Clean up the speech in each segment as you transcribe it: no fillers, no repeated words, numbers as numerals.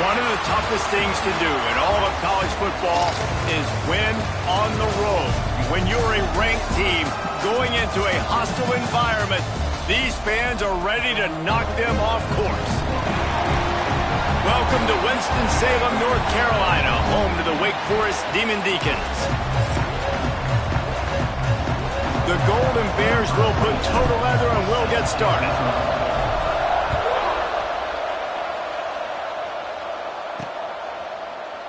One of the toughest things to do in all of college football is win on the road. When you're a ranked team going into a hostile environment, these fans are ready to knock them off course. Welcome to Winston-Salem, North Carolina, home to the Wake Forest Demon Deacons. The Golden Bears will put toe to leather and we'll get started.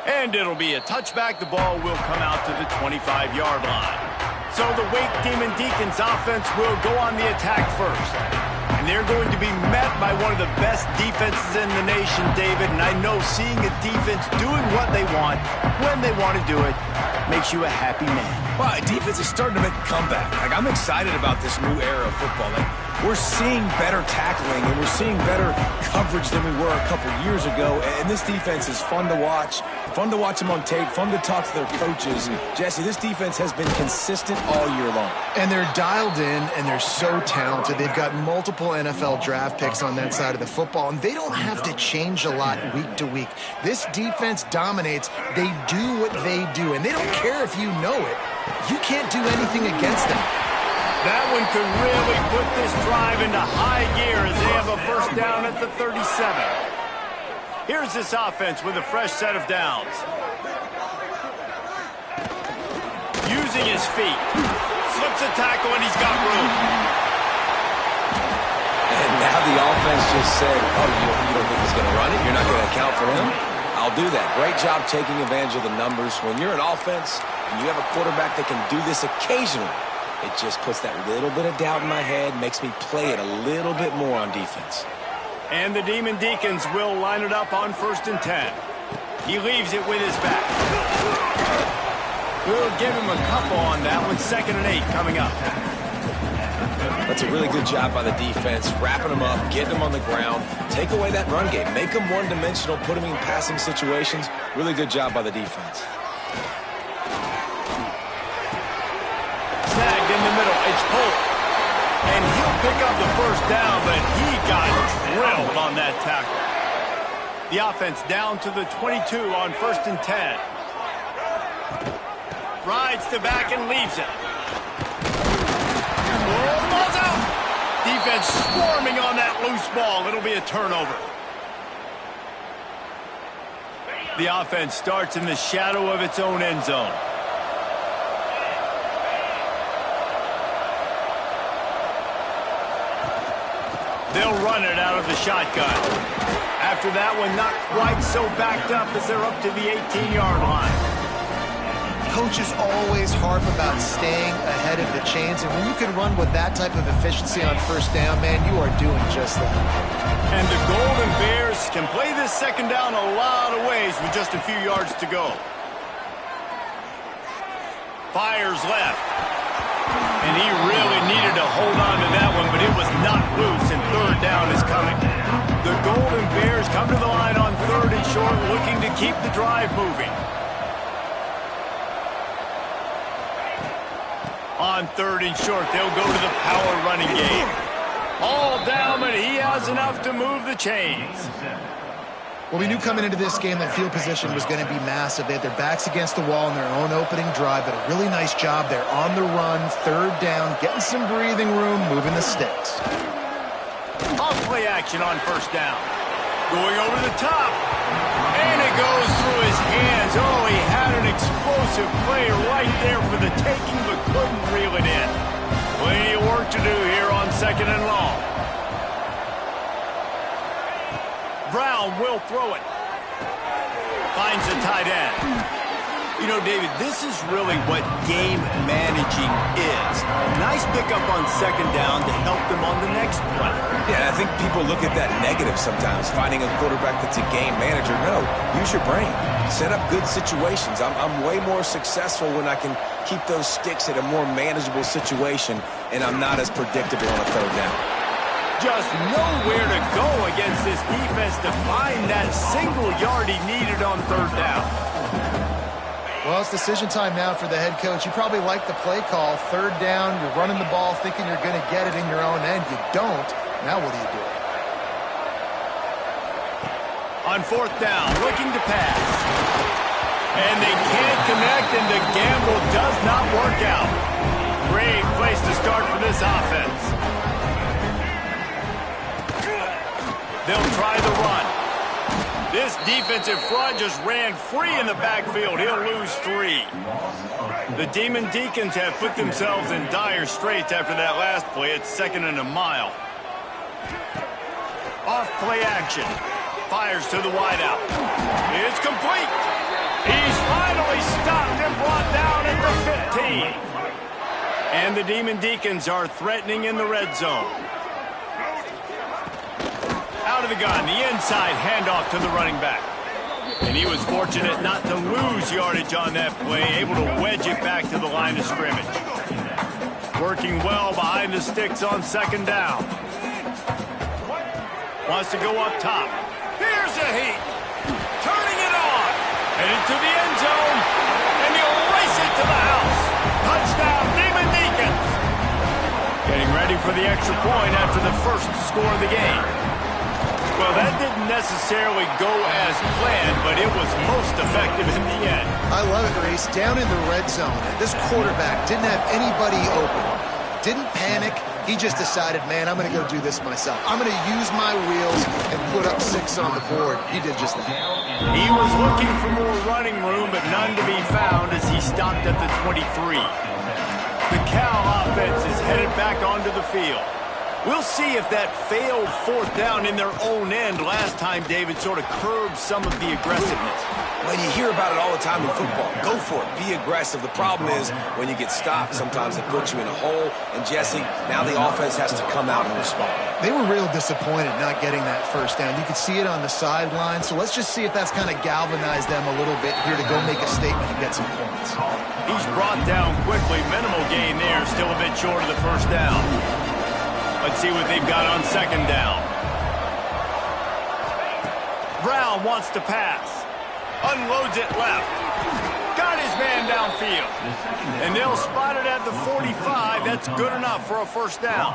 And it'll be a touchback. The ball will come out to the 25-yard line. So the Wake Demon Deacons offense will go on the attack first. And they're going to be met by one of the best defenses in the nation, David. And I know seeing a defense doing what they want, when they want to do it, makes you a happy man. Well, defense is starting to make a comeback. I'm excited about this new era of football. We're seeing better tackling, and we're seeing better coverage than we were a couple years ago. And this defense is fun to watch them on tape, fun to talk to their coaches. Jesse, this defense has been consistent all year long. And they're dialed in, and they're so talented. They've got multiple NFL draft picks on that side of the football, and they don't have to change a lot week to week. This defense dominates. They do what they do, and they don't care if you know it. You can't do anything against them. That one could really put this drive into high gear as they have a first down at the 37. Here's this offense with a fresh set of downs. Using his feet. Slips a tackle and he's got room. And now the offense just said, oh, you don't think he's going to run it? You're not going to account for him? I'll do that. Great job taking advantage of the numbers. When you're an offense and you have a quarterback that can do this occasionally, it just puts that little bit of doubt in my head, makes me play it a little bit more on defense. And the Demon Deacons will line it up on 1st and 10. He leaves it with his back. We'll give him a couple on that one. 2nd and 8 coming up. That's a really good job by the defense, wrapping them up, getting them on the ground, take away that run game, make them one-dimensional, put them in passing situations. Really good job by the defense. Snagged in the middle. It's Polk. And he'll pick up the first down, but he got drilled on that tackle. The offense down to the 22 on 1st and 10. Rides to back and leaves it. Oh, the ball's out. Defense swarming on that loose ball. It'll be a turnover. The offense starts in the shadow of its own end zone. They'll run it out of the shotgun. After that one, not quite so backed up as they're up to the 18-yard line. Coaches always harp about staying ahead of the chains, and when you can run with that type of efficiency on 1st down, man, you are doing just that. And the Golden Bears can play this 2nd down a lot of ways with just a few yards to go. Fires left. And he really needed to hold on to that one, but it was not loose, and 3rd down is coming. The Golden Bears come to the line on 3rd and short, looking to keep the drive moving. On 3rd and short, they'll go to the power running game. All down, but he has enough to move the chains. Well, we knew coming into this game that field position was going to be massive. They had their backs against the wall in their own opening drive, but a really nice job there on the run, 3rd down, getting some breathing room, moving the sticks. Off play action on 1st down. Going over the top. And it goes through his hands. Oh, he had an explosive play right there for the taking, but couldn't reel it in. Plenty of work to do here on 2nd and long. Brown will throw it. Finds the tight end. You know, David, this is really what game managing is. Nice pickup on 2nd down to help them on the next play. Yeah, I think people look at that negative sometimes, finding a quarterback that's a game manager. No, use your brain. Set up good situations. I'm way more successful when I can keep those sticks at a more manageable situation, and I'm not as predictable on a 3rd down. Just nowhere to go against this defense to find that single yard he needed on 3rd down. Well, it's decision time now for the head coach. You probably like the play call. 3rd down, you're running the ball thinking you're going to get it in your own end. You don't. Now what do you do? On fourth down, looking to pass. And they can't connect, and the gamble does not work out. Great place to start for this offense. They'll try the run. This defensive front just ran free in the backfield. He'll lose 3. The Demon Deacons have put themselves in dire straits after that last play. It's 2nd and a mile. Off play action. Fires to the wideout. It's complete. He's finally stopped and brought down at the 15. And the Demon Deacons are threatening in the red zone. Out of the gun, the inside handoff to the running back. And he was fortunate not to lose yardage on that play, able to wedge it back to the line of scrimmage. Working well behind the sticks on 2nd down. Wants to go up top. Here's a heat. Turning it on. And into the end zone. And he'll race it to the house. Touchdown, Demon Deacons. Getting ready for the extra point after the first score of the game. Well, that didn't necessarily go as planned, but it was most effective in the end. I love it, Reese. Down in the red zone, this quarterback didn't have anybody open. Didn't panic. He just decided, man, I'm going to go do this myself. I'm going to use my wheels and put up 6 on the board. He did just that. He was looking for more running room, but none to be found as he stopped at the 23. The Cal offense is headed back onto the field. We'll see if that failed 4th down in their own end last time, David, sort of curbed some of the aggressiveness. When you hear about it all the time in football, go for it. Be aggressive. The problem is when you get stopped, sometimes it puts you in a hole. And, Jesse, now the offense has to come out and respond. They were real disappointed not getting that 1st down. You could see it on the sideline. So let's just see if that's kind of galvanized them a little bit here to go make a statement and get some points. He's brought down quickly. Minimal gain there. Still a bit short of the 1st down. Let's see what they've got on 2nd down. Brown wants to pass. Unloads it left. Got his man downfield. And they'll spot it at the 45. That's good enough for a 1st down.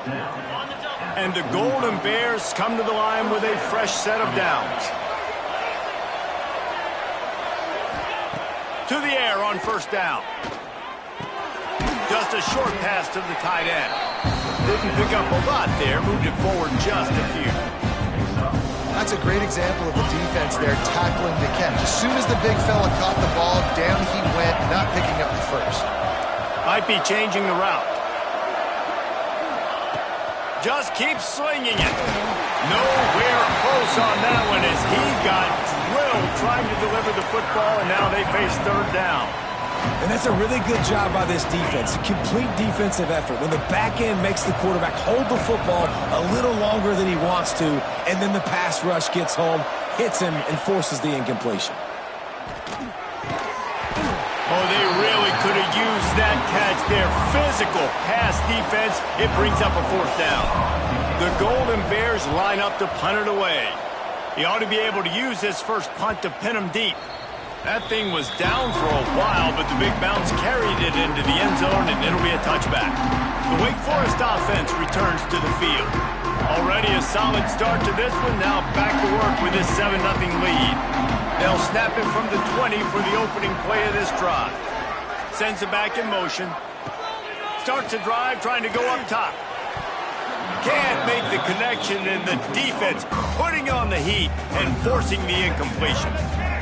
And the Golden Bears come to the line with a fresh set of downs. To the air on 1st down. Just a short pass to the tight end. Didn't pick up a lot there, moved it forward just a few. That's a great example of the defense there tackling the catch. As soon as the big fella caught the ball, down he went, not picking up the 1st. Might be changing the route. Just keeps slinging it. Nowhere close on that one as he got drilled trying to deliver the football, and now they face 3rd down. And that's a really good job by this defense. Complete defensive effort. When the back end makes the quarterback hold the football a little longer than he wants to, and then the pass rush gets home, hits him, and forces the incompletion. Oh, they really could have used that catch there. Physical pass defense. It brings up a 4th down. The Golden Bears line up to punt it away. He ought to be able to use this first punt to pin him deep. That thing was down for a while, but the big bounce carried it into the end zone, and it'll be a touchback. The Wake Forest offense returns to the field. Already a solid start to this one. Now back to work with this 7-0 lead. They'll snap it from the 20 for the opening play of this drive. Sends it back in motion. Starts a drive trying to go up top. Can't make the connection, and the defense putting on the heat and forcing the incompletion.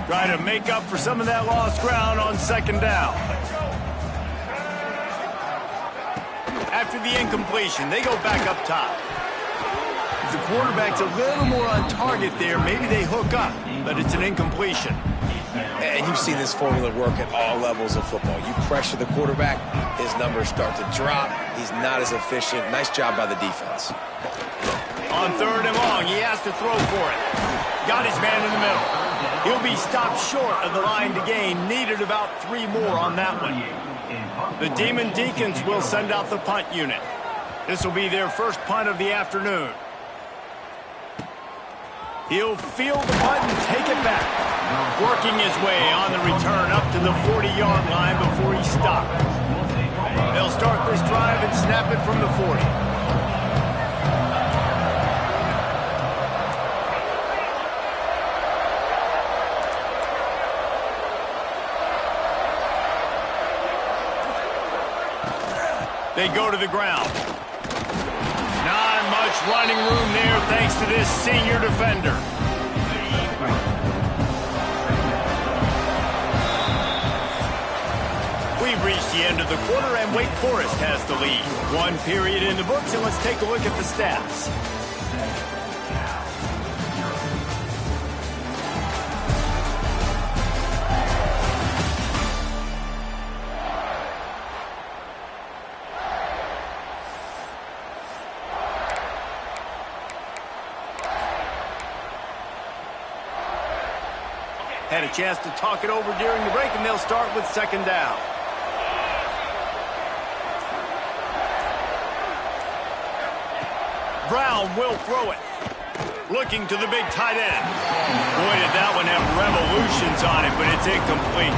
Try to make up for some of that lost ground on 2nd down. After the incompletion, they go back up top. If the quarterback's a little more on target there, maybe they hook up, but it's an incompletion. And you've seen this formula work at all levels of football. You pressure the quarterback, his numbers start to drop. He's not as efficient. Nice job by the defense. On 3rd and long, he has to throw for it. Got his man in the middle. He'll be stopped short of the line to gain. Needed about 3 more on that one. The Demon Deacons will send out the punt unit. This will be their first punt of the afternoon. He'll field the punt and take it back. Working his way on the return up to the 40-yard line before he stopped. They'll start this drive and snap it from the 40. They go to the ground. Not much running room there thanks to this senior defender. We've reached the end of the quarter, and Wake Forest has the lead. One period in the books, and let's take a look at the stats. Had a chance to talk it over during the break, and they'll start with second down. Brown will throw it. Looking to the big tight end. Boy, did that one have revolutions on it, but it's incomplete.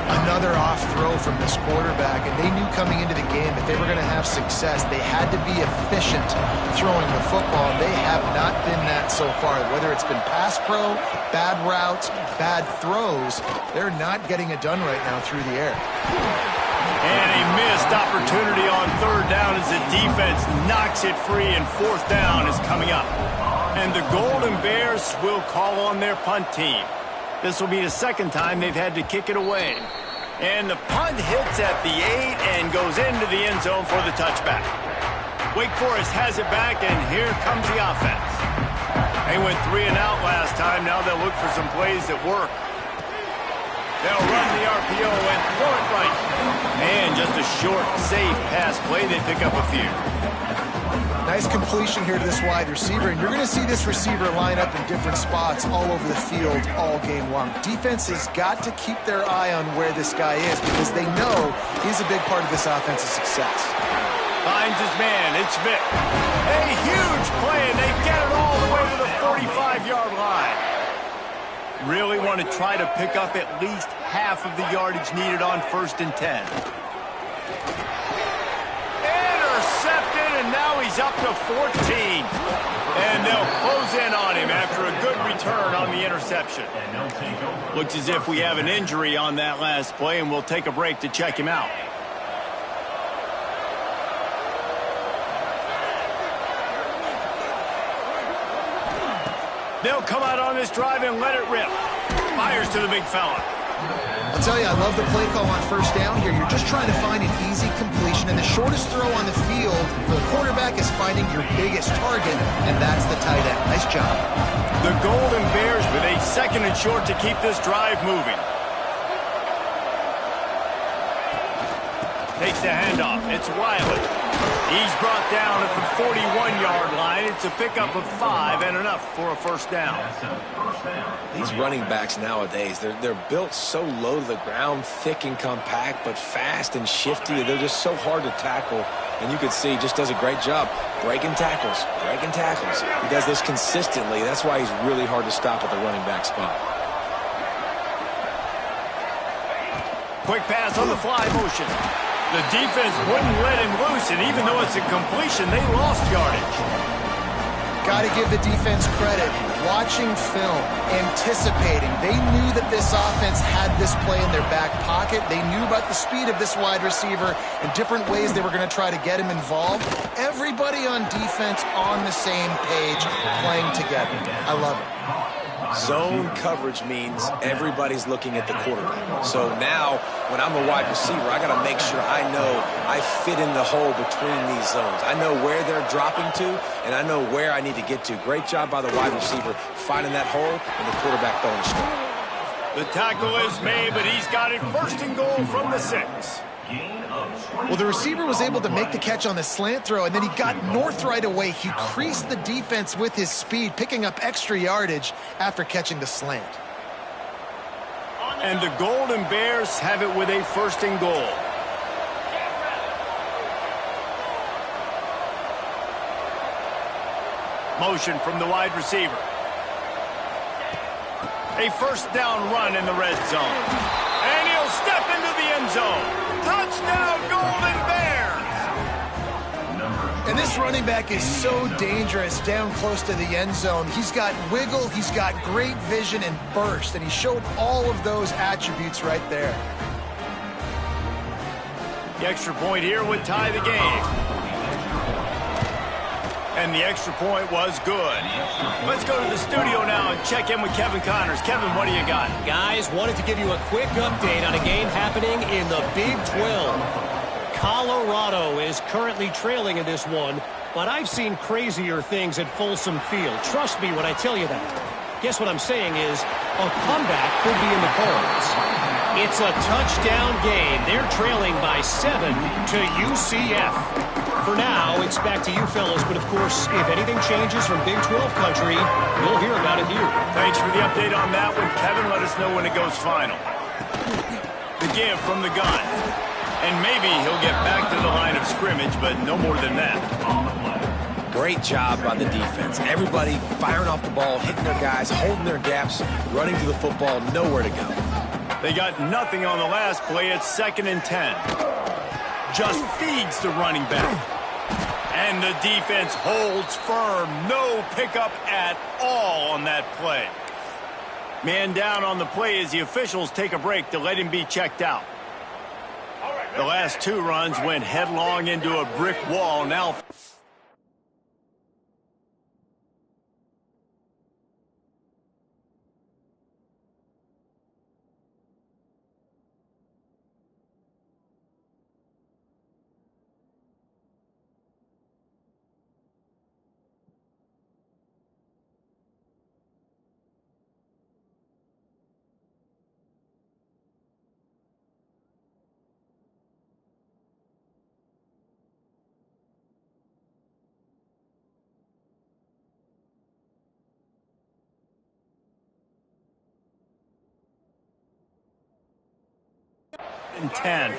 Another off throw from this quarterback, and they knew coming into the game that they were going to have success. They had to be efficient throwing the football, and they have not been that so far. Whether it's been pass pro, bad routes, bad throws, they're not getting it done right now through the air. And a missed opportunity on third down as the defense knocks it free, and fourth down is coming up. And the Golden Bears will call on their punt team. This will be the second time they've had to kick it away. And the punt hits at the 8 and goes into the end zone for the touchback. Wake Forest has it back, and here comes the offense. They went 3 and out last time. Now they'll look for some plays that work. They'll run the RPO and throw it right. And just a short, safe pass play. They pick up a few. Nice completion here to this wide receiver, and you're going to see this receiver line up in different spots all over the field all game long. Defense has got to keep their eye on where this guy is because they know he's a big part of this offense's success. Finds his man. It's Vic. A huge play, and they get it all the way to the 45-yard line. Really want to try to pick up at least half of the yardage needed on 1st and 10. Intercepted, and now he's up to 14. And they'll close in on him after a good return on the interception. Looks as if we have an injury on that last play, and we'll take a break to check him out. They'll come out on this drive and let it rip. Fires to the big fella. I'll tell you, I love the play call on first down here. You're just trying to find an easy completion, and the shortest throw on the field for the quarterback is finding your biggest target, and that's the tight end. Nice job. The Golden Bears with a 2nd and short to keep this drive moving. Takes the handoff. It's Wiley. He's brought down at the 41-yard line. It's a pickup of 5 and enough for a first down. These running backs nowadays, they're built so low to the ground, thick and compact, but fast and shifty. They're just so hard to tackle. And you can see he just does a great job breaking tackles, breaking tackles. He does this consistently. That's why he's really hard to stop at the running back spot. Quick pass on the fly motion. The defense wouldn't let him loose, and even though it's a completion, they lost yardage. Got to give the defense credit. Watching film, anticipating. They knew that this offense had this play in their back pocket. They knew about the speed of this wide receiver and different ways they were going to try to get him involved. Everybody on defense on the same page, playing together. I love it. Zone coverage means everybody's looking at the quarterback. So now, when I'm a wide receiver, I got to make sure I know I fit in the hole between these zones. I know where they're dropping to, and I know where I need to get to. Great job by the wide receiver finding that hole, and the quarterback throwing a strike. The tackle is made, but he's got it 1st and goal from the 6. Well, the receiver was able to make the catch on the slant throw, and then he got north right away. He creased the defense with his speed, picking up extra yardage after catching the slant. And the Golden Bears have it with a 1st and goal. Motion from the wide receiver. A 1st down run in the red zone. And he'll step into the end zone. Touchdown, Golden Bears! And this running back is so dangerous down close to the end zone. He's got wiggle, he's got great vision and burst, and he showed all of those attributes right there. The extra point here would tie the game. And the extra point was good. Let's go to the studio now and check in with Kevin Connors. Kevin, what do you got? Guys, wanted to give you a quick update on a game happening in the Big 12. Colorado is currently trailing in this one, but I've seen crazier things at Folsom Field. Trust me when I tell you that. Guess what I'm saying is a comeback could be in the cards. It's a touchdown game. They're trailing by 7 to UCF. For now, it's back to you fellas, but of course, if anything changes from Big 12 country, you'll hear about it here. Thanks for the update on that one, Kevin. Let us know when it goes final. The give from the gun. And maybe he'll get back to the line of scrimmage, but no more than that. Great job by the defense. Everybody firing off the ball, hitting their guys, holding their gaps, running to the football, nowhere to go. They got nothing on the last play. It's 2nd and 10. Just feeds the running back. And the defense holds firm. No pickup at all on that play. Man down on the play as the officials take a break to let him be checked out. The last 2 runs went headlong into a brick wall. Now and 10.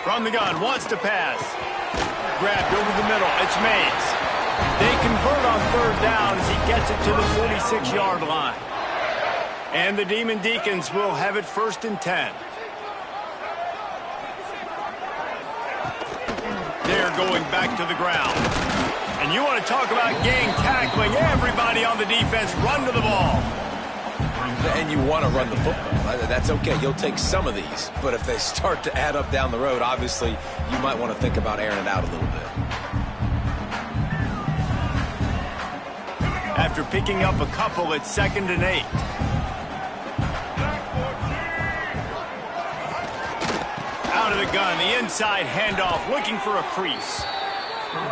From the gun, wants to pass. Grabbed over the middle. It's Mays. They convert on 3rd down as he gets it to the 46-yard line. And the Demon Deacons will have it 1st and 10. They're going back to the ground. And you want to talk about gang tackling. Everybody on the defense run to the ball. And you want to run the football. That's okay. You'll take some of these. But if they start to add up down the road, obviously, you might want to think about airing it out a little bit. After picking up a couple, it's 2nd and 8. Out of the gun, the inside handoff, looking for a crease.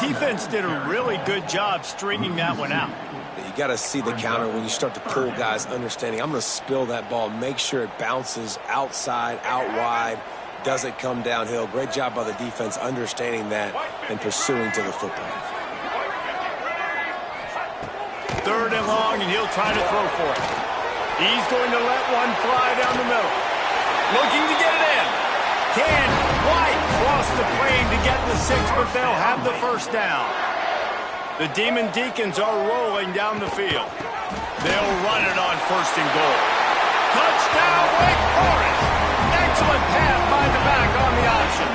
Defense did a really good job stringing that one out. You got to see the counter when you start to pull guys, understanding I'm going to spill that ball, make sure it bounces outside, out wide, doesn't come downhill. Great job by the defense understanding that and pursuing to the football. 3rd and long, and he'll try to throw for it. He's going to let one fly down the middle. Looking to get it in. Can quite cross the plane to get the 6, but they'll have the 1st down. The Demon Deacons are rolling down the field. They'll run it on 1st and goal. Touchdown, Wake Forest! Excellent pass by the back on the option.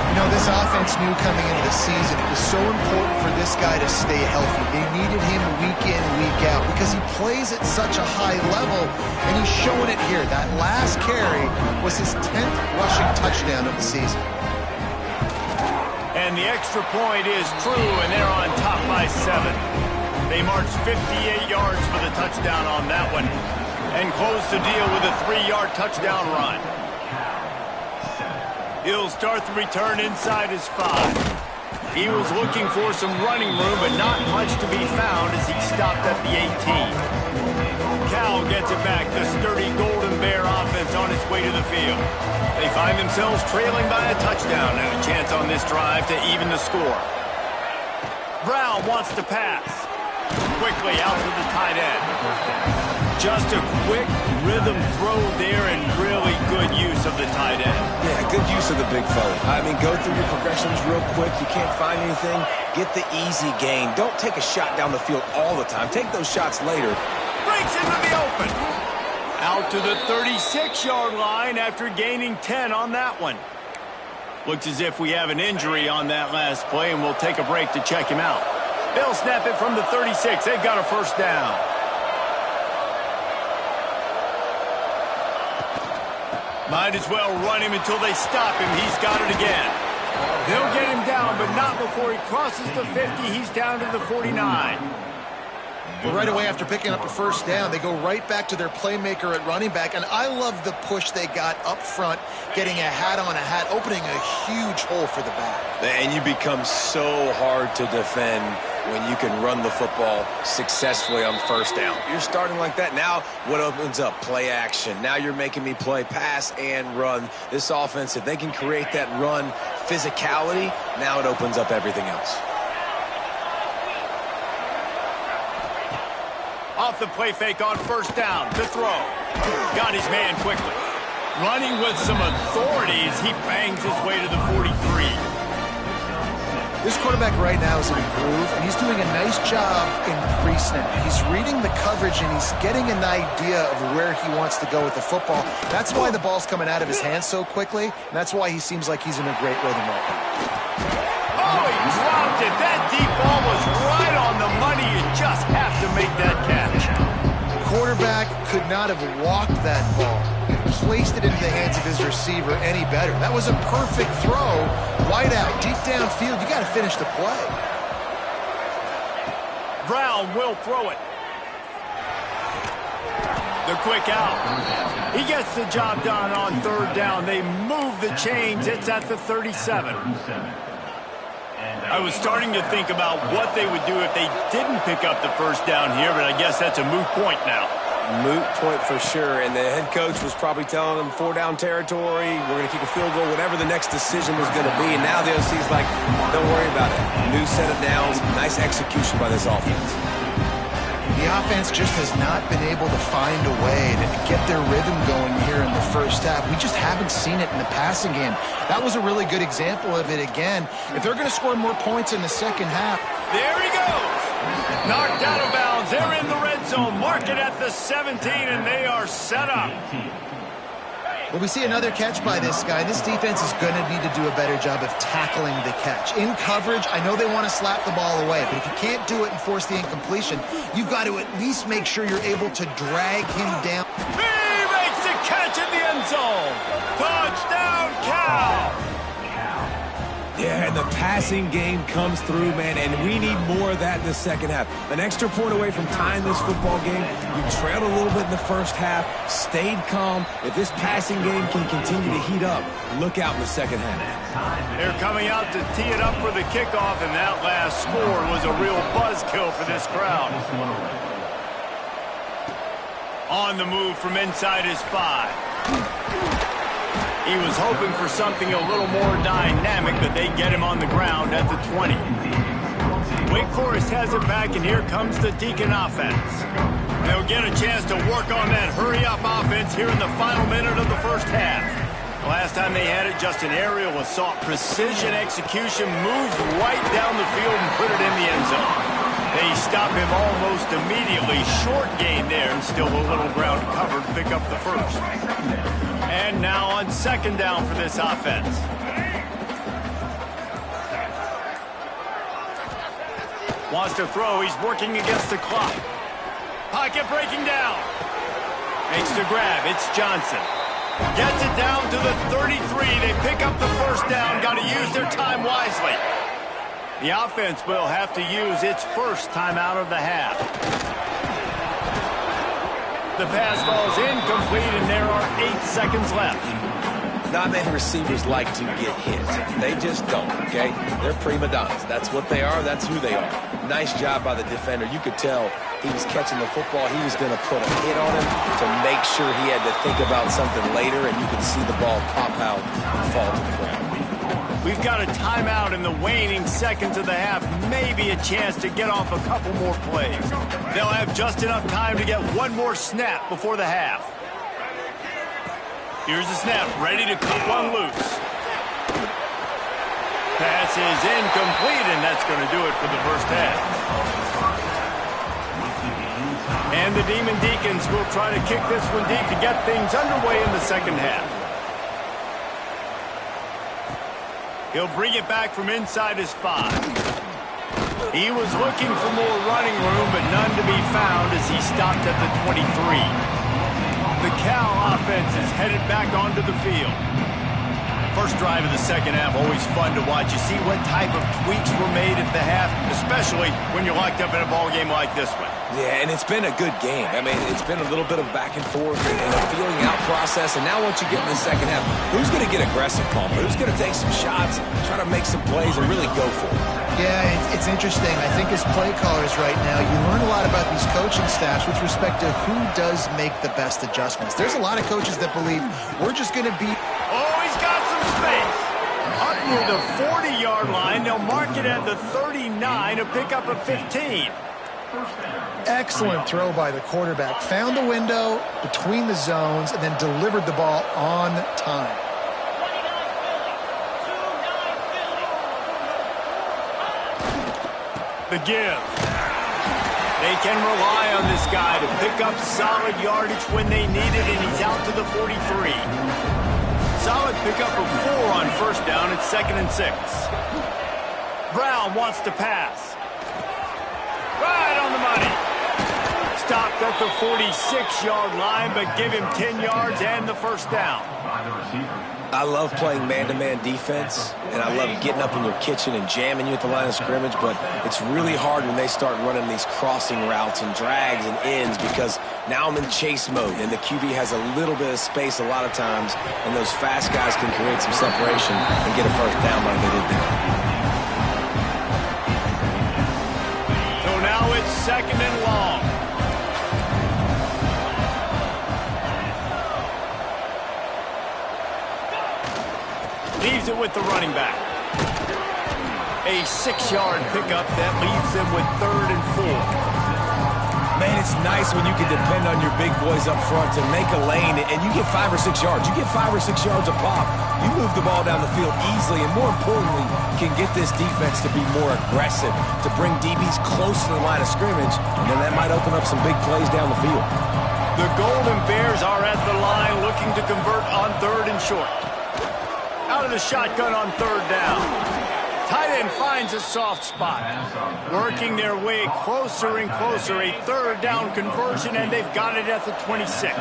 You know, this offense knew coming into the season it was so important for this guy to stay healthy. They needed him week in, week out because he plays at such a high level, and he's showing it here. That last carry was his 10th rushing touchdown of the season. And the extra point is true, and they're on top by 7. They marched 58 yards for the touchdown on that one and closed the deal with a 3-yard touchdown run. He'll start the return inside his 5. He was looking for some running room, but not much to be found as he stopped at the 18. Cal gets it back. The sturdy Golden Bear offense on its way to the field. They find themselves trailing by a touchdown and a chance on this drive to even the score. Brown wants to pass. Quickly out to the tight end. Just a quick rhythm throw there and really good use of the tight end. Yeah, good use of the big fella. I mean, go through your progressions real quick. You can't find anything. Get the easy gain. Don't take a shot down the field all the time. Take those shots later. Breaks into the open. Out to the 36-yard line after gaining 10 on that one. Looks as if we have an injury on that last play, and we'll take a break to check him out. They'll snap it from the 36. They've got a 1st down. Might as well run him until they stop him. He's got it again. They'll get him down, but not before he crosses the 50. He's down to the 49. Well, right away after picking up a first down, they go right back to their playmaker at running back. And I love the push they got up front, getting a hat on a hat, opening a huge hole for the back. And you become so hard to defend when you can run the football successfully on first down. You're starting like that. Now what opens up? Play action. Now you're making me play pass and run. This offense, if they can create that run physicality, now it opens up everything else. Off the play fake on first down to throw. Got his man quickly. Running with some authority as he bangs his way to the 43. This quarterback right now is in a groove, and he's doing a nice job in pre-snap. He's reading the coverage, and he's getting an idea of where he wants to go with the football. That's why the ball's coming out of his hands so quickly, and that's why he seems like he's in a great rhythm right now. Oh, he dropped it. That deep ball was right on the money. You just have to make that catch. Quarterback could not have walked that ball and placed it into the hands of his receiver any better. That was a perfect throw. Wide out, deep downfield. You got to finish the play. Brown will throw it. The quick out. He gets the job done on third down. They move the chains. It's at the 37. I was starting to think about what they would do if they didn't pick up the first down here, but I guess that's a moot point now. Moot point for sure, and the head coach was probably telling them 4-down territory, we're going to kick a field goal, whatever the next decision was going to be, and now the OC's like, don't worry about it. New set of downs, nice execution by this offense. The offense just has not been able to find a way to get their rhythm going here in the first half. We just haven't seen it in the passing game. That was a really good example of it again. If they're going to score more points in the second half. There he goes. Knocked out of bounds. They're in the red zone. Mark it at the 17, and they are set up. Well, we see another catch by this guy. This defense is going to need to do a better job of tackling the catch. In coverage, I know they want to slap the ball away, but if you can't do it and force the incompletion, you've got to at least make sure you're able to drag him down. He makes the catch in the end zone. Touchdown, Cal. Yeah, and the passing game comes through, man, and we need more of that in the second half. An extra point away from tying this football game. You trailed a little bit in the first half, stayed calm. If this passing game can continue to heat up, look out in the second half. They're coming out to tee it up for the kickoff, and that last score was a real buzzkill for this crowd. On the move from inside his 5. He was hoping for something a little more dynamic, but they get him on the ground at the 20. Wake Forest has it back, and here comes the Deacon offense. They'll get a chance to work on that hurry-up offense here in the final minute of the first half. The last time they had it, just an aerial assault. Precision execution, moves right down the field and put it in the end zone. They stop him almost immediately. Short gain there, and still a little ground covered to pick up the first. And now on second down for this offense. Wants to throw. He's working against the clock. Pocket breaking down. Makes the grab. It's Johnson. Gets it down to the 33. They pick up the first down. Got to use their time wisely. The offense will have to use its first timeout of the half. The pass ball's incomplete, and there are 8 seconds left. Not many receivers like to get hit. They just don't, okay? They're prima donnas. That's what they are. That's who they are. Nice job by the defender. You could tell he was catching the football. He was going to put a hit on him to make sure he had to think about something later, and you could see the ball pop out and fall to the ground. We've got a timeout in the waning seconds of the half. Maybe a chance to get off a couple more plays. They'll have just enough time to get one more snap before the half. Here's the snap, ready to cut one loose. Pass is incomplete, and that's going to do it for the first half. And the Demon Deacons will try to kick this one deep to get things underway in the second half. He'll bring it back from inside his 5. He was looking for more running room, but none to be found as he stopped at the 23. The Cal offense is headed back onto the field. First drive of the second half, always fun to watch. You see what type of tweaks were made at the half, especially when you're locked up in a ball game like this one. Yeah, and it's been a good game. I mean, it's been a little bit of back and forth and a feeling out process. And now once you get in the second half, who's going to get aggressive, Palmer? Who's going to take some shots, try to make some plays, and really go for it? Yeah, it's interesting. I think as play callers right now, you learn a lot about these coaching staffs with respect to who does make the best adjustments. There's a lot of coaches that believe we're just going to be... Oh, he's got some space. Up near the 40-yard line. They'll mark it at the 39, a pickup of 15. Excellent throw by the quarterback. Found the window between the zones and then delivered the ball on time. The give. They can rely on this guy to pick up solid yardage when they need it, and he's out to the 43. Solid pickup of 4 on first down. It's 2nd and 6. Brown wants to pass. Right on the money. Stopped at the 46-yard line, but give him 10 yards and the first down. I love playing man-to-man defense, and I love getting up in your kitchen and jamming you at the line of scrimmage, but it's really hard when they start running these crossing routes and drags and ends because now I'm in chase mode, and the QB has a little bit of space a lot of times, and those fast guys can create some separation and get a first down like they did there. So now it's 2nd and long. Leaves it with the running back. A 6-yard pickup that leaves them with 3rd and 4. Man, it's nice when you can depend on your big boys up front to make a lane, and you get 5 or 6 yards. You get 5 or 6 yards a pop. You move the ball down the field easily, and more importantly, can get this defense to be more aggressive, to bring DBs close to the line of scrimmage, and then that might open up some big plays down the field. The Golden Bears are at the line looking to convert on 3rd and short. Out of the shotgun on 3rd down. Tight end finds a soft spot. Working their way closer and closer. A 3rd down conversion, and they've got it at the 26.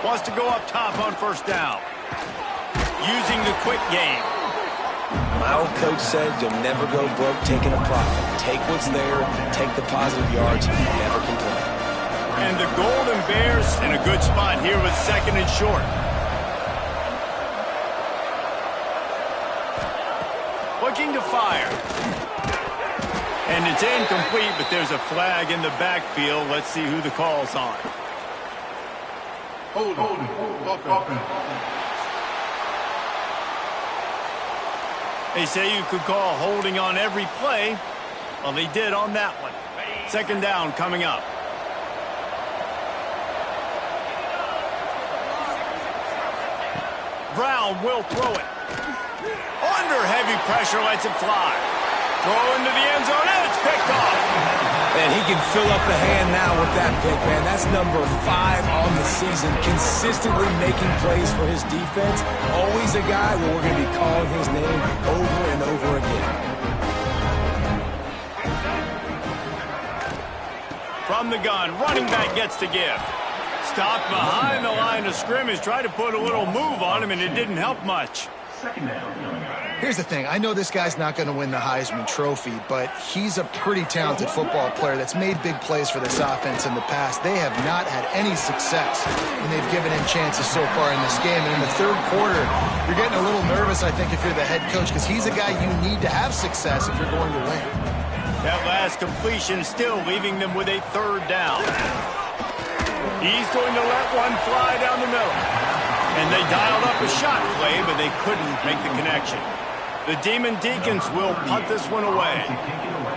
Wants to go up top on 1st down. Using the quick game. My old coach said you'll never go broke taking a profit. Take what's there, take the positive yards, never complain. And the Golden Bears in a good spot here with 2nd and short. Looking to fire. And it's incomplete, but there's a flag in the backfield. Let's see who the call's on. Hold on. They say you could call holding on every play. Well, they did on that one. 2nd down coming up. Brown will throw it. Under heavy pressure, lets it fly. Throw into the end zone, and it's picked off. And he can fill up the hand now with that pick, man. That's number 5 on the season, consistently making plays for his defense. Always a guy where we're going to be calling his name over and over again. From the gun, running back gets to give. Stopped behind the line of scrimmage, tried to put a little move on him, and it didn't help much. Here's the thing. I know this guy's not going to win the Heisman Trophy, but he's a pretty talented football player that's made big plays for this offense in the past. They have not had any success when they've given him chances so far in this game. And in the 3rd quarter, you're getting a little nervous, I think, if you're the head coach, because he's a guy you need to have success if you're going to win. That last completion still leaving them with a 3rd down. He's going to let one fly down the middle. And they dialed up a shot play, but they couldn't make the connection. The Demon Deacons will punt this one away.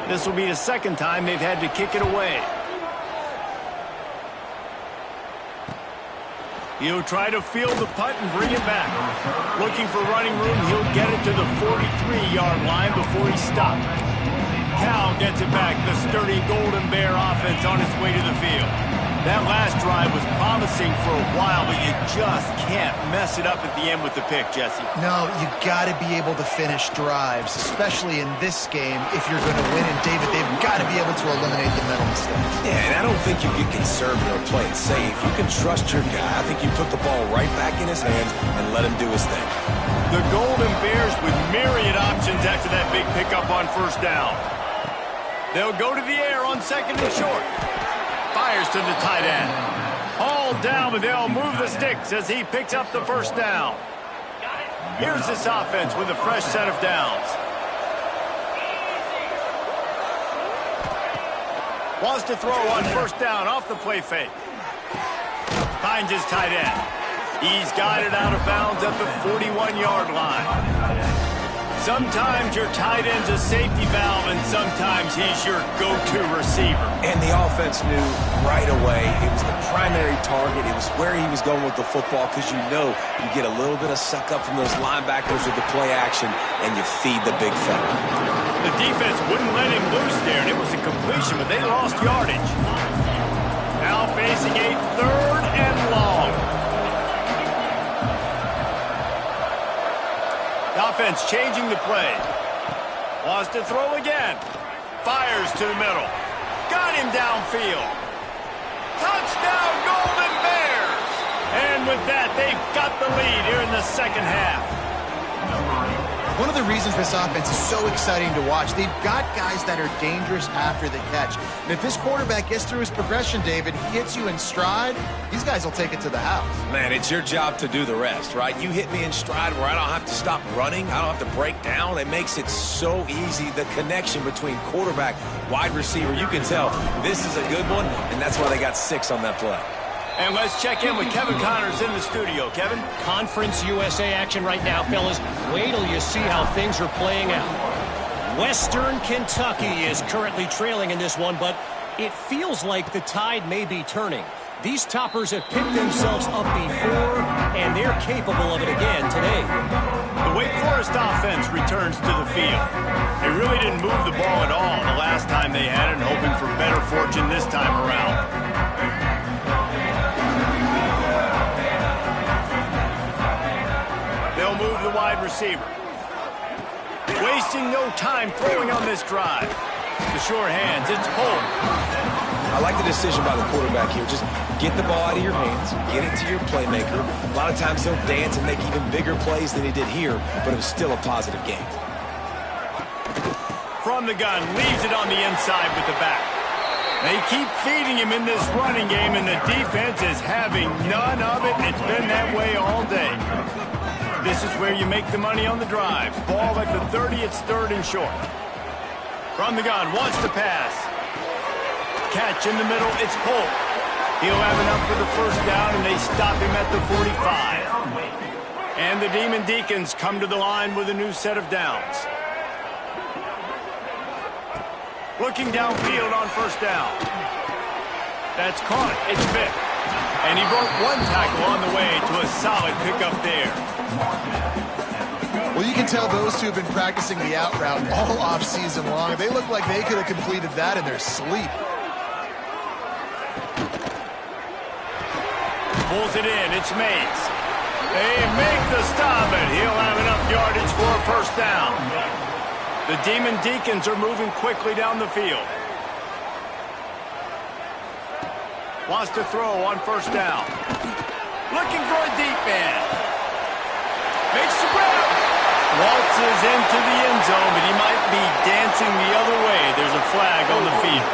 This will be the 2nd time they've had to kick it away. He'll try to field the punt and bring it back. Looking for running room, he'll get it to the 43-yard line before he's stopped. Cal gets it back. The sturdy Golden Bear offense on its way to the field. That last drive was promising for a while, but you just can't mess it up at the end with the pick, Jesse. No, you got to be able to finish drives, especially in this game if you're going to win. And, David, they've got to be able to eliminate the mental mistakes. Yeah, and I don't think you get conservative or play it safe. You can trust your guy. I think you put the ball right back in his hands and let him do his thing. The Golden Bears with myriad options after that big pickup on first down. They'll go to the air on second and short. Fires to the tight end. Hauled down, but they'll move the sticks as he picks up the first down. Here's this offense with a fresh set of downs. Wants to throw on first down off the play fake. Finds his tight end. He's got it out of bounds at the 41-yard line. Sometimes your tight end's a safety valve, and sometimes he's your go-to receiver. And the offense knew right away it was the primary target. It was where he was going with the football, because you know you get a little bit of suck up from those linebackers with the play action, and you feed the big fella. The defense wouldn't let him loose there, and it was a completion, but they lost yardage. Now facing a third and long. Offense changing the play. Wants to throw again. Fires to the middle. Got him downfield. Touchdown, Golden Bears! And with that, they've got the lead here in the second half. One of the reasons this offense is so exciting to watch, they've got guys that are dangerous after the catch. And if this quarterback gets through his progression, David, he hits you in stride, these guys will take it to the house. Man, it's your job to do the rest, right? You hit me in stride where I don't have to stop running. I don't have to break down. It makes it so easy. The connection between quarterback, wide receiver, you can tell this is a good one, and that's why they got 6 on that play. And let's check in with Kevin Connors in the studio. Kevin? Conference USA action right now, fellas. Wait till you see how things are playing out. Western Kentucky is currently trailing in this one, but it feels like the tide may be turning. These toppers have picked themselves up before, and they're capable of it again today. The Wake Forest offense returns to the field. They really didn't move the ball at all the last time they had it, hoping for better fortune this time around. They'll move the wide receiver. Wasting no time throwing on this drive. The sure hands, it's Polk. I like the decision by the quarterback here. Just get the ball out of your hands, get it to your playmaker. A lot of times he'll dance and make even bigger plays than he did here, but it was still a positive game. From the gun, leaves it on the inside with the back. They keep feeding him in this running game, and the defense is having none of it. It's been that way all day. This is where you make the money on the drive. Ball at the 30, it's third and short. From the gun, wants to pass. Catch in the middle, it's Polk. He'll have enough for the first down, and they stop him at the 45. And the Demon Deacons come to the line with a new set of downs. Looking downfield on first down. That's caught. It's Vick. And he broke one tackle on the way to a solid pickup there. Well, you can tell those two have been practicing the out route all off-season long. They look like they could have completed that in their sleep. Pulls it in. It's Mays. They make the stop, and he'll have enough yardage for a first down. The Demon Deacons are moving quickly down the field. Wants to throw on first down. Looking for a deep man. Makes the grab. Waltzes into the end zone, but he might be dancing the other way. There's a flag on the field.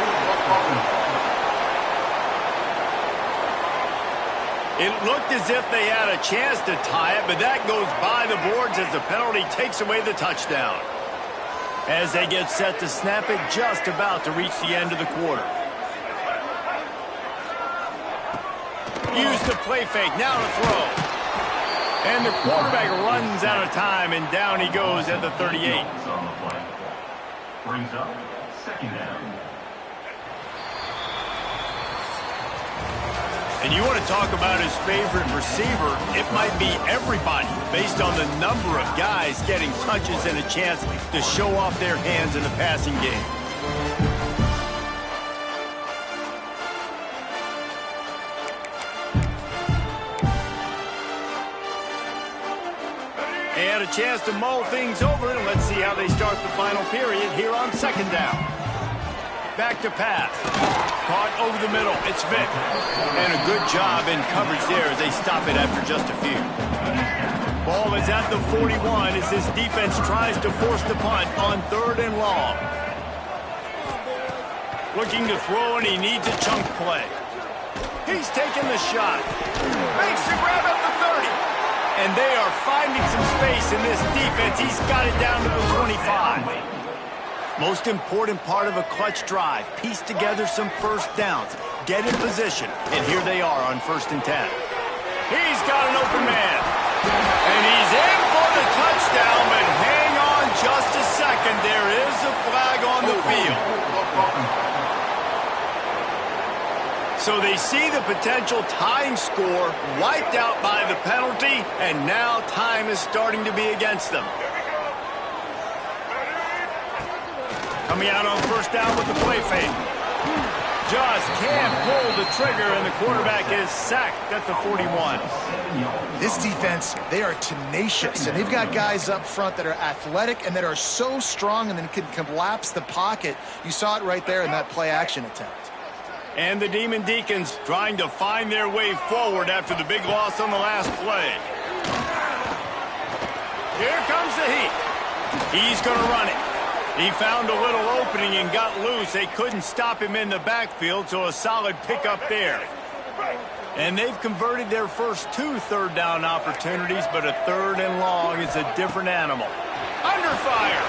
It looked as if they had a chance to tie it, but that goes by the boards as the penalty takes away the touchdown. As they get set to snap it, just about to reach the end of the quarter. Use the play fake, now to throw. And the quarterback runs out of time, and down he goes at the 38. Brings up second down. And you want to talk about his favorite receiver, it might be everybody, based on the number of guys getting touches and a chance to show off their hands in the passing game. They had a chance to mull things over, and let's see how they start the final period here on second down. Back to pass. Caught over the middle. It's Vick. And a good job in coverage there as they stop it after just a few. Ball is at the 41 as this defense tries to force the punt on 3rd and long. Looking to throw, and he needs a chunk play. He's taking the shot. Makes the grab at the 30. And they are finding some space in this defense. He's got it down to the 25. Most important part of a clutch drive. Piece together some first downs. Get in position. And here they are on 1st and 10. He's got an open man. And he's in for the touchdown, but hang on just a second. There is a flag on the field. So they see the potential tying score wiped out by the penalty, and now time is starting to be against them. Coming out on 1st down with the play fake. Just can't pull the trigger, and the quarterback is sacked at the 41. This defense, they are tenacious, and they've got guys up front that are athletic and that are so strong and then can collapse the pocket. You saw it right there in that play-action attempt. And the Demon Deacons trying to find their way forward after the big loss on the last play. Here comes the heat. He's going to run it. He found a little opening and got loose. They couldn't stop him in the backfield, so a solid pickup there. And they've converted their first 2 3rd down opportunities, but a 3rd and long is a different animal. Under fire.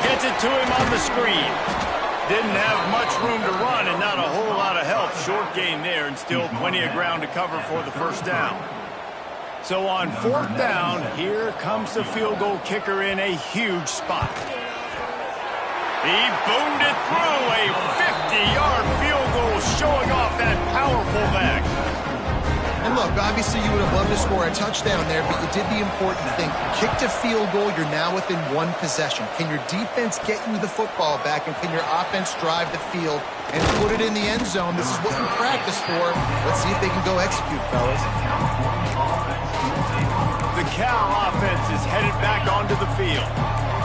Gets it to him on the screen. Didn't have much room to run and not a whole lot of help. Short gain there and still plenty of ground to cover for the 1st down. So on 4th down, here comes the field goal kicker in a huge spot. He boomed it through a 50-yard field goal, showing off that powerful leg. And look, obviously you would have loved to score a touchdown there, but you did the important thing. Kicked a field goal, you're now within 1 possession. Can your defense get you the football back, and can your offense drive the field and put it in the end zone? This is what you practice for. Let's see if they can go execute, fellas. The Cal offense is headed back onto the field.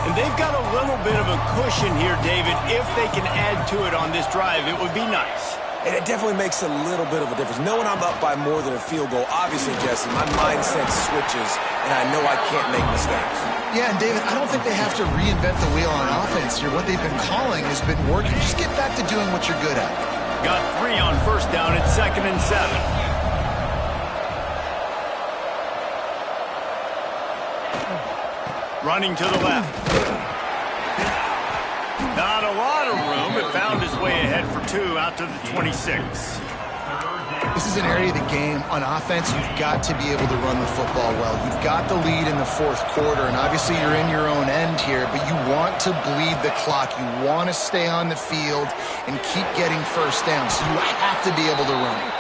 And they've got a little bit of a cushion here, David. If they can add to it on this drive, it would be nice. And it definitely makes a little bit of a difference. Knowing I'm up by more than a field goal, obviously, Jesse, my mindset switches, and I know I can't make mistakes. Yeah, and David, I don't think they have to reinvent the wheel on offense here. What they've been calling has been working. Just get back to doing what you're good at. Got 3 on 1st down. It's 2nd and 7. Running to the left. Not a lot of room, but found his way ahead for 2 out to the 26. This is an area of the game. On offense, you've got to be able to run the football well. You've got the lead in the 4th quarter, and obviously you're in your own end here, but you want to bleed the clock. You want to stay on the field and keep getting 1st down, so you have to be able to run it.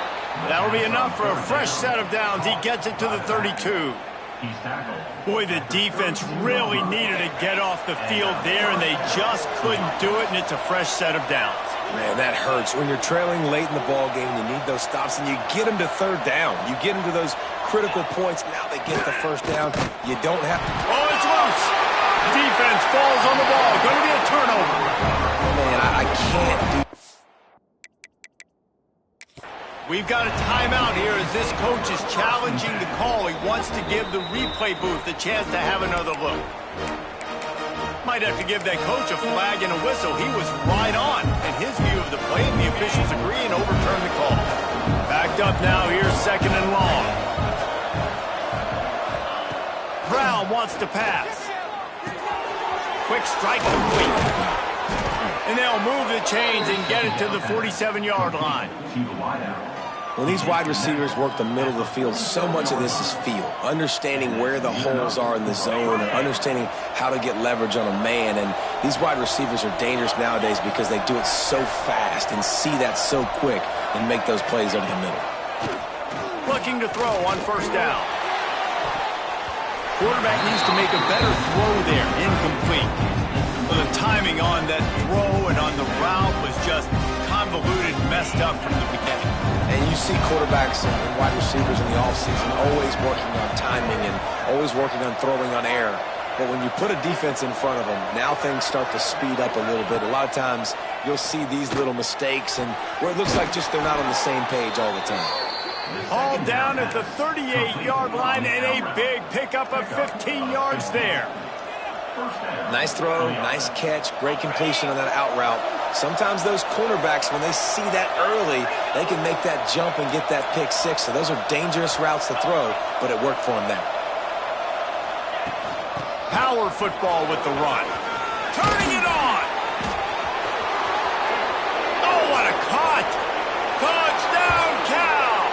That'll be enough for a fresh set of downs. He gets it to the 32. Boy, the defense really needed to get off the field there, and they just couldn't do it, and it's a fresh set of downs. Man, that hurts. When you're trailing late in the ball game, you need those stops, and you get them to 3rd down. You get them to those critical points. Now they get the 1st down. You don't have to... Oh, it's loose. Defense falls on the ball. Going to be a turnover. Man, I can't do... We've got a timeout here as this coach is challenging the call. He wants to give the replay booth a chance to have another look. Might have to give that coach a flag and a whistle. He was right on in his view of the play, and the officials agree and overturn the call. Backed up now, here's 2nd and long. Brown wants to pass. Quick strike complete. And they'll move the chains and get it to the 47-yard line. When these wide receivers work the middle of the field, so much of this is feel. Understanding where the holes are in the zone, or understanding how to get leverage on a man. And these wide receivers are dangerous nowadays because they do it so fast and see that so quick and make those plays over the middle. Looking to throw on 1st down. Quarterback needs to make a better throw there. Incomplete. Well, the timing on that throw and on the route was just convoluted, messed up from the beginning. And you see quarterbacks and wide receivers in the offseason always working on timing and always working on throwing on air. But when you put a defense in front of them, now things start to speed up a little bit. A lot of times you'll see these little mistakes and where it looks like just they're not on the same page all the time. All down at the 38-yard line and a big pickup of 15 yards there. Nice throw, nice catch, great completion on that out route. Sometimes those cornerbacks, when they see that early, they can make that jump and get that pick six. So those are dangerous routes to throw, but it worked for them there. Power football with the run. Turning it on. Oh, what a cut. Touchdown, Cal.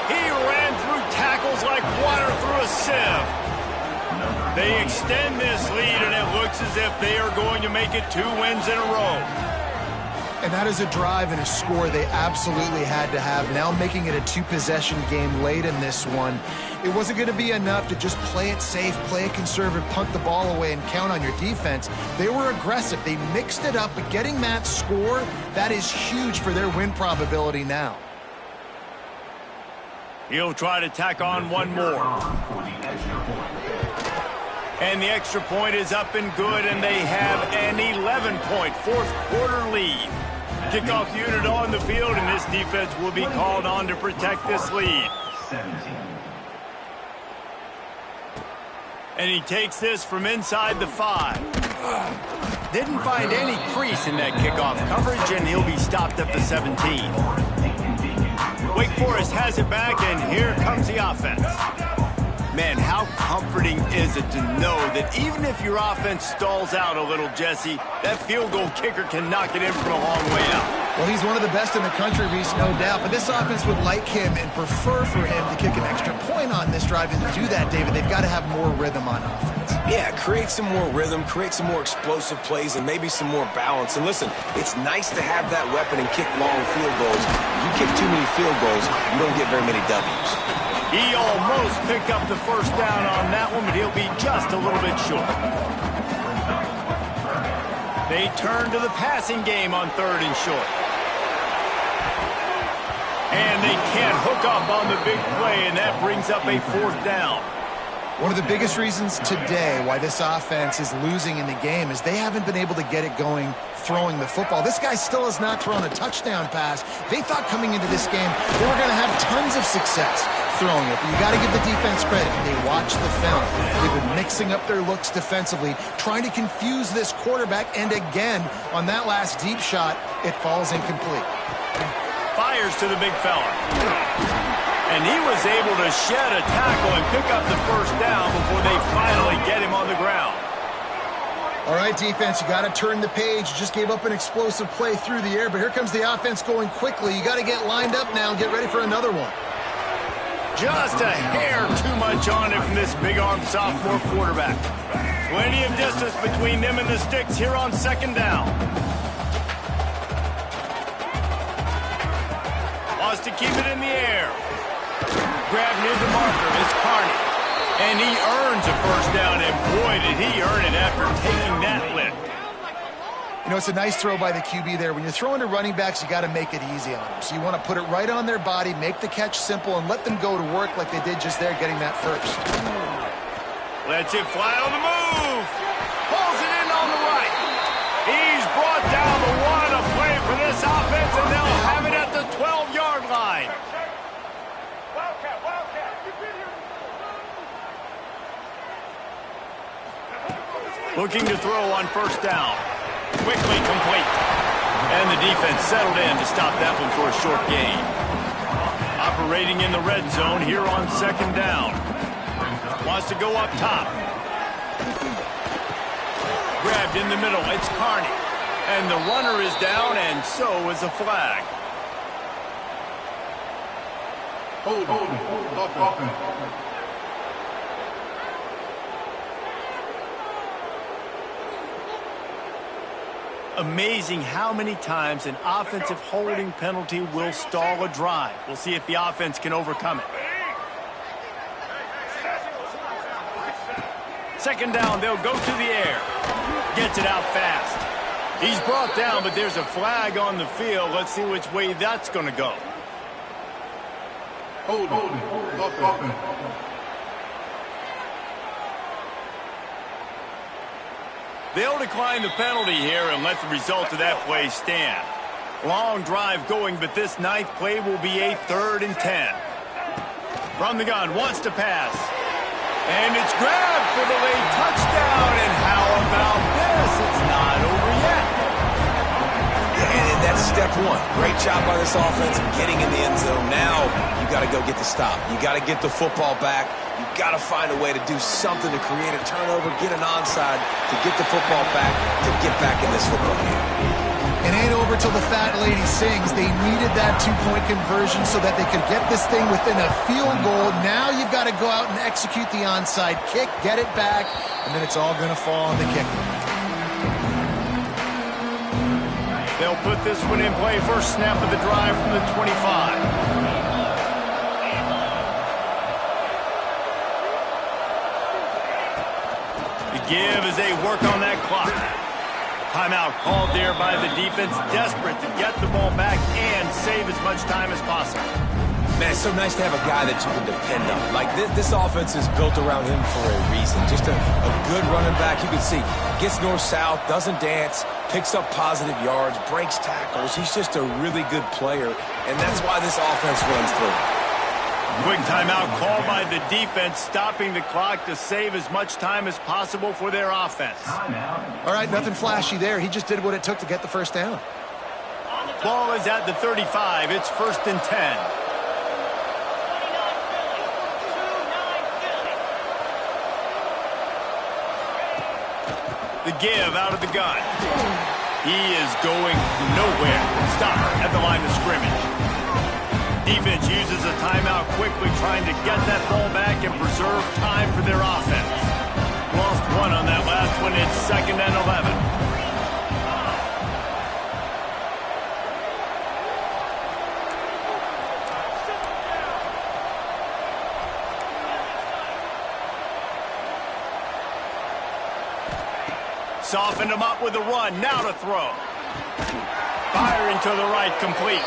He ran through tackles like water through a sieve. They extend this lead, and it looks as if they are going to make it 2 wins in a row. And that is a drive and a score they absolutely had to have. Now making it a 2-possession game late in this one. It wasn't going to be enough to just play it safe, play it conservative, punt the ball away, and count on your defense. They were aggressive. They mixed it up, but getting that score, that is huge for their win probability now. He'll try to tack on one more. And the extra point is up and good, and they have an 11-point fourth-quarter lead. Kickoff unit on the field, and this defense will be called on to protect this lead. 17. And he takes this from inside the 5. Didn't find any crease in that kickoff coverage, and he'll be stopped at the 17. Wake Forest has it back, and here comes the offense. Man, how comforting is it to know that even if your offense stalls out a little, Jesse, that field goal kicker can knock it in from a long way out. Well, he's one of the best in the country, Reese, no doubt. But this offense would like him and prefer for him to kick an extra point on this drive. And to do that, David, they've got to have more rhythm on offense. Yeah, create some more rhythm, create some more explosive plays, and maybe some more balance. And listen, it's nice to have that weapon and kick long field goals. If you kick too many field goals, you don't get very many W's. He almost picked up the first down on that one, but he'll be just a little bit short. They turn to the passing game on 3rd and short. And they can't hook up on the big play, and that brings up a 4th down. One of the biggest reasons today why this offense is losing in the game is they haven't been able to get it going throwing the football. This guy still has not thrown a touchdown pass. They thought coming into this game they were going to have tons of success throwing it. But you got to give the defense credit. They watched the film. They've been mixing up their looks defensively, trying to confuse this quarterback. And again, on that last deep shot, it falls incomplete. Fires to the big fella. And he was able to shed a tackle and pick up the first down before they finally get him on the ground. All right, defense, you got to turn the page. You just gave up an explosive play through the air, but here comes the offense going quickly. You got to get lined up now and get ready for another one. Just a hair too much on it from this big-armed sophomore quarterback. Plenty of distance between them and the sticks here on 2nd down. Wants to keep it in the air. Grab near the marker. It's Carney. And he earns a first down, and boy, did he earn it after taking that lick. You know, it's a nice throw by the QB there. When you're throwing to running backs, you got to make it easy on them. So you want to put it right on their body, make the catch simple, and let them go to work like they did just there, getting that first. Lets it fly on the move. Pulls it in on the right. He's brought down the 1, a play for this offense, and they'll have it at the 12-yard line. Looking to throw on 1st down. Quickly complete. And the defense settled in to stop that one for a short gain. Operating in the red zone here on 2nd down. Wants to go up top. Grabbed in the middle. It's Carney. And the runner is down, and so is a flag. Hold on. Amazing how many times an offensive holding penalty will stall a drive. We'll see if the offense can overcome it. 2nd down, they'll go to the air. Gets it out fast. He's brought down, but there's a flag on the field. Let's see which way that's going to go. Offense. They'll decline the penalty here and let the result of that play stand. Long drive going, but this ninth play will be a 3rd and 10. From the gun, wants to pass. And it's grabbed for the late touchdown. And how about this? It's not over yet. And that's step one. Great job by this offense of getting in the end zone. Now you got to go get the stop. You got to get the football back. You got to find a way to do something to create a turnover, get an onside, to get the football back, to get back in this football game. It ain't over till the fat lady sings. They needed that 2-point conversion so that they could get this thing within a field goal. Now you've got to go out and execute the onside kick, get it back, and then it's all going to fall on the kicker. They'll put this one in play. First snap of the drive from the 25. The give as they work on that clock. Timeout called there by the defense, desperate to get the ball back and save as much time as possible. Man, it's so nice to have a guy that you can depend on. Like, this offense is built around him for a reason. Just a good running back. You can see, gets north-south, doesn't dance, picks up positive yards, breaks tackles. He's just a really good player, and that's why this offense runs through. Quick timeout called by the defense, stopping the clock to save as much time as possible for their offense. All right, nothing flashy there. He just did what it took to get the first down. Ball is at the 35. It's 1st and 10. The give out of the gun. He is going nowhere. Stop at the line of scrimmage. Defense uses a timeout quickly, trying to get that ball back and preserve time for their offense. Lost one on that last one. It's 2nd and 11. Softened him up with a run. Now to throw. Firing to the right, complete.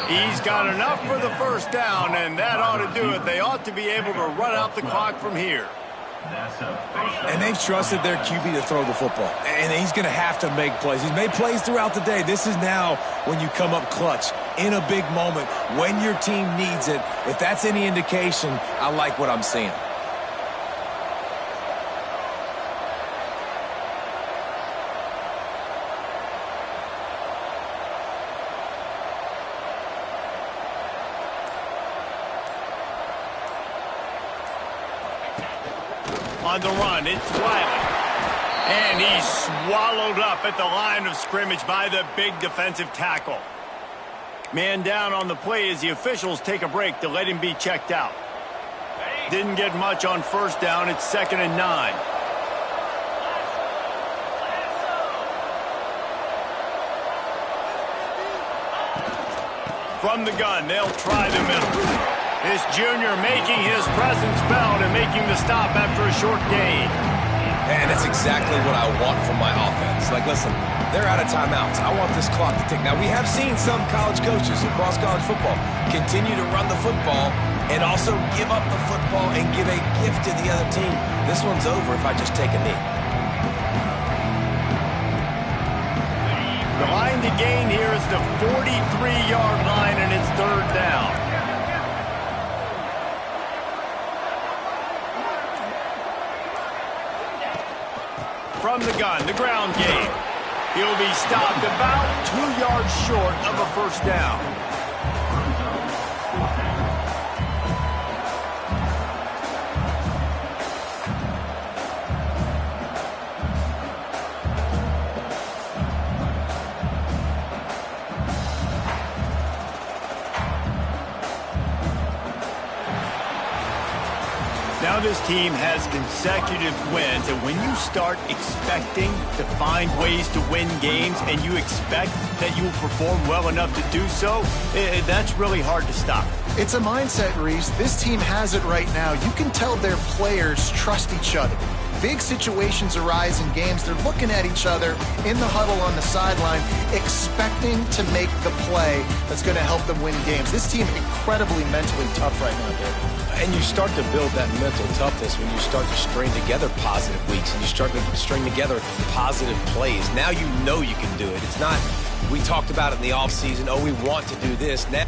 He's got enough for the first down, and that ought to do it. They ought to be able to run out the clock from here. And they've trusted their QB to throw the football. And he's going to have to make plays. He's made plays throughout the day. This is now when you come up clutch in a big moment when your team needs it. If that's any indication, I like what I'm seeing. On the run, it's Wiley. And he's swallowed up at the line of scrimmage by the big defensive tackle. Man down on the play as the officials take a break to let him be checked out. Didn't get much on first down. It's 2nd and 9. From the gun, they'll try the middle. This junior making his presence felt and making the stop after a short gain. And that's exactly what I want from my offense. Like, listen, they're out of timeouts. I want this clock to tick. Now, we have seen some college coaches across college football continue to run the football and also give up the football and give a gift to the other team. This one's over if I just take a knee. The line to gain here is the 43-yard line, and it's 3rd down. From the gun, the ground game. He'll be stopped about 2 yards short of a first down. Now this team has consecutive wins, and when you start expecting to find ways to win games and you expect that you will perform well enough to do so, that's really hard to stop. It's a mindset, Reese. This team has it right now. You can tell their players trust each other. Big situations arise in games. They're looking at each other in the huddle on the sideline, expecting to make the play that's going to help them win games. This team incredibly mentally tough right now, Dave. And you start to build that mental toughness when you start to string together positive weeks and you start to string together positive plays. Now you know you can do it. It's not, we talked about it in the offseason, oh, we want to do this. Now